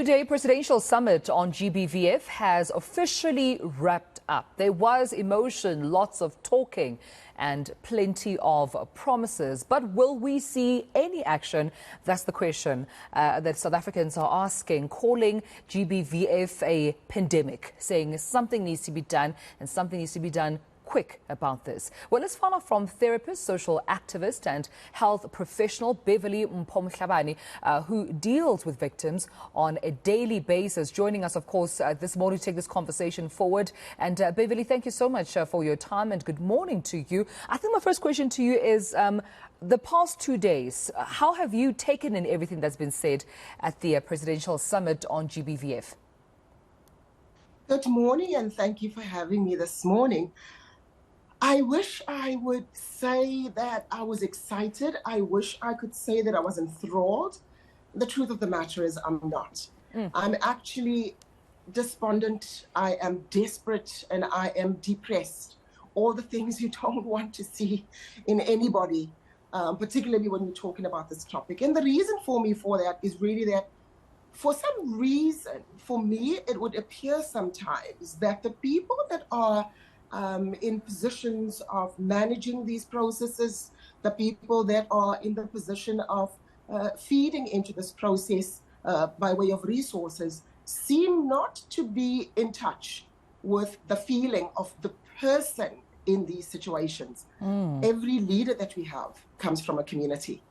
two-day presidential summit on GBVF has officially wrapped up. There was emotion, lots of talking and plenty of promises. But will we see any action? That's the question that South Africans are asking, calling GBVF a pandemic, saying something needs to be done and something needs to be done quick about this. Well, let's find out from therapist, social activist and health professional Beverley Mpho Motlhabani, who deals with victims on a daily basis. Joining us, of course, this morning to take this conversation forward. And Beverley, thank you so much for your time and good morning to you. I think my first question to you is the past 2 days, how have you taken in everything that's been said at the presidential summit on GBVF? Good morning and thank you for having me this morning. I wish I would say that I was excited. I wish I could say that I was enthralled. The truth of the matter is I'm not. I'm actually despondent. I am desperate and I am depressed. All the things you don't want to see in anybody, particularly when we're talking about this topic. And the reason for that is really that for some reason, for me, it would appear sometimes that the people that are in positions of managing these processes, the people that are in the position of feeding into this process by way of resources, seem not to be in touch with the feeling of the person in these situations. Every leader that we have comes from a community.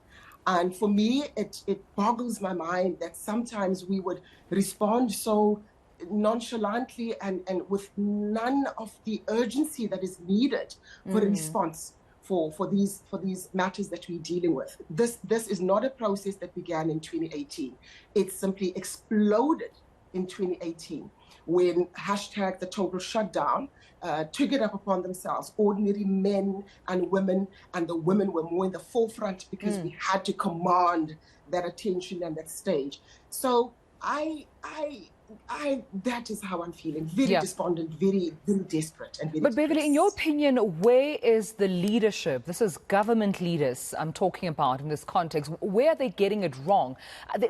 And for me, it boggles my mind that sometimes we would respond so nonchalantly and with none of the urgency that is needed for a response for these matters that we're dealing with. This is not a process that began in 2018. It simply exploded in 2018 when hashtag the total shutdown took it up upon themselves. Ordinary men and women, and the women were more in the forefront because we had to command that attention and that stage. So that is how I'm feeling. Very despondent, very, very desperate. And very But Beverley, in your opinion, where is the leadership? This is government leaders I'm talking about in this context. Where are they getting it wrong?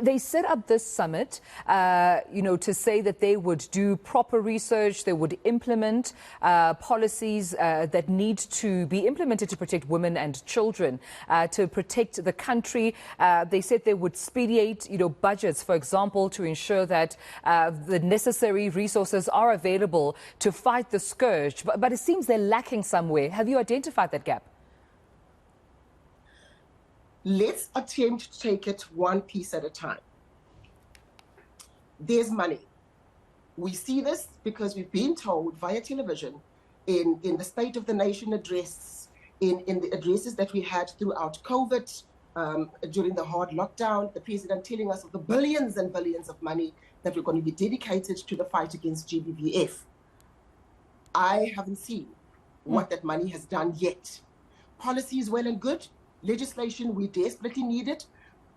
They set up this summit, to say that they would do proper research, they would implement policies that need to be implemented to protect women and children, to protect the country. They said they would expedite, budgets, for example, to ensure that the necessary resources are available to fight the scourge. But it seems they're lacking somewhere. Have you identified that gap? Let's attempt to take it one piece at a time. There's money. We see this because we've been told via television, in the State of the Nation address, in the addresses that we had throughout COVID, during the hard lockdown, the president telling us of the billions and billions of money that we're going to be dedicated to the fight against GBVF. I haven't seen what that money has done yet. Policy is well and good. Legislation, we desperately need it.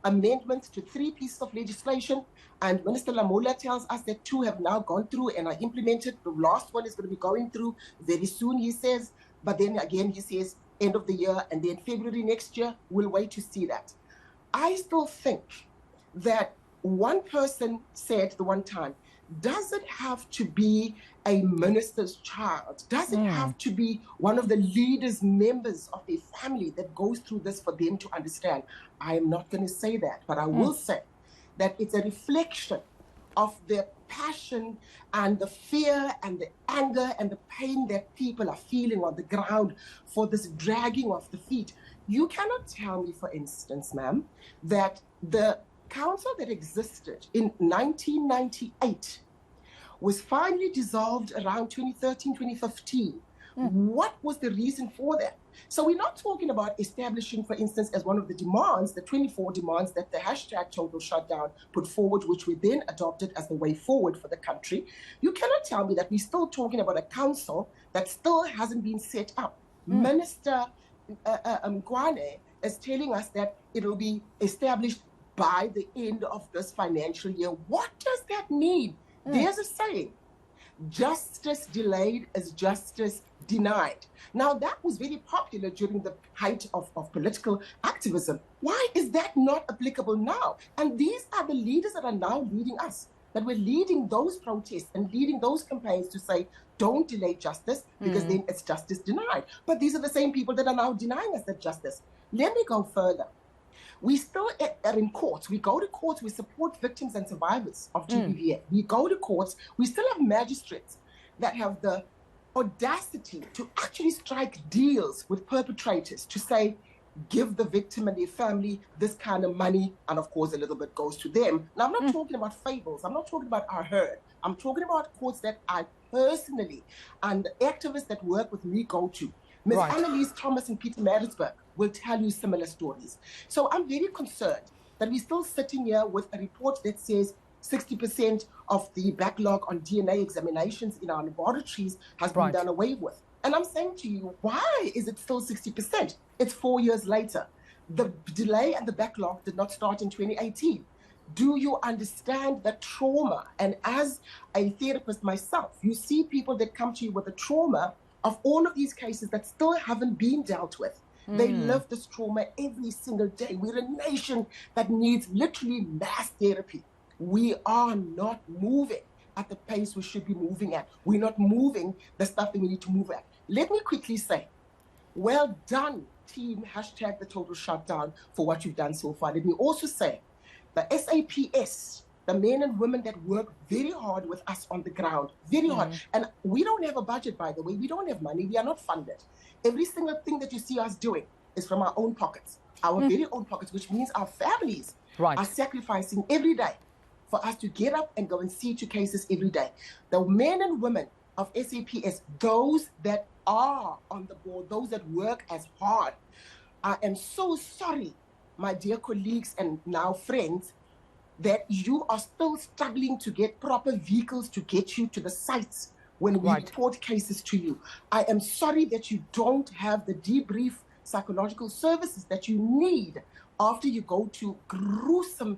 Amendments to 3 pieces of legislation. And Minister Lamola tells us that 2 have now gone through and are implemented. The last one is going to be going through very soon, he says. But then again, he says end of the year and then February next year. We'll wait to see that. I still think that one person said the one time, does it have to be a minister's child? Does it have to be one of the leaders, members of a family that goes through this for them to understand? I am not going to say that, but I will say that it's a reflection of the passion and the fear and the anger and the pain that people are feeling on the ground for this dragging of the feet. You cannot tell me, for instance, ma'am, that the council that existed in 1998 was finally dissolved around 2013, 2015. What was the reason for that? So we're not talking about establishing, for instance, as one of the demands, the 24 demands that the hashtag total shutdown put forward, which we then adopted as the way forward for the country. You cannot tell me that we're still talking about a council that still hasn't been set up. Minister Mngwane is telling us that it will be established by the end of this financial year. What does that mean? There's a saying, justice delayed is justice denied. Now, that was very popular during the height of political activism. Why is that not applicable now? And these are the leaders that are now leading us. that were leading those protests and leading those campaigns to say, don't delay justice, because then it's justice denied. But these are the same people that are now denying us that justice. Let me go further. We still are in courts. We go to courts. We support victims and survivors of GBVF. We go to courts. We still have magistrates that have the audacity to actually strike deals with perpetrators to say, give the victim and their family this kind of money, and of course a little bit goes to them. Now, I'm not talking about fables. I'm not talking about our herd. I'm talking about courts that I personally and the activists that work with me go to. Ms. Annalise Thomas in Pietermaritzburg will tell you similar stories. So I'm very concerned that we're still sitting here with a report that says 60% of the backlog on DNA examinations in our laboratories has been done away with. And I'm saying to you, why is it still 60%? It's 4 years later. The delay and the backlog did not start in 2018. Do you understand the trauma? And as a therapist myself, you see people that come to you with the trauma of all of these cases that still haven't been dealt with. They live this trauma every single day. We're a nation that needs literally mass therapy. We are not moving at the pace we should be moving at. We're not moving the stuff that we need to move at. Let me quickly say, well done, team, hashtag the total shutdown, for what you've done so far. Let me also say, the SAPS, the men and women that work very hard with us on the ground, very hard. And we don't have a budget, by the way. We don't have money. We are not funded. Every single thing that you see us doing is from our own pockets, our very own pockets, which means our families are sacrificing every day for us to get up and go and see to cases every day. The men and women of SAPS, those that are on the board, those that work as hard, I am so sorry, my dear colleagues and now friends, that you are still struggling to get proper vehicles to get you to the sites when we report cases to you. I am sorry that you don't have the debrief psychological services that you need after you go to gruesome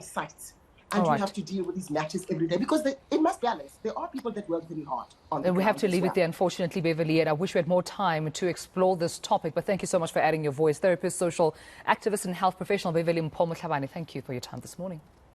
sites. And you have to deal with these matters every day, because it must balance. There are people that work very hard on the And we have to leave it there, unfortunately, Beverley, and I wish we had more time to explore this topic. But thank you so much for adding your voice. Therapist, social activist and health professional Beverley Mpho Motlhabani, thank you for your time this morning.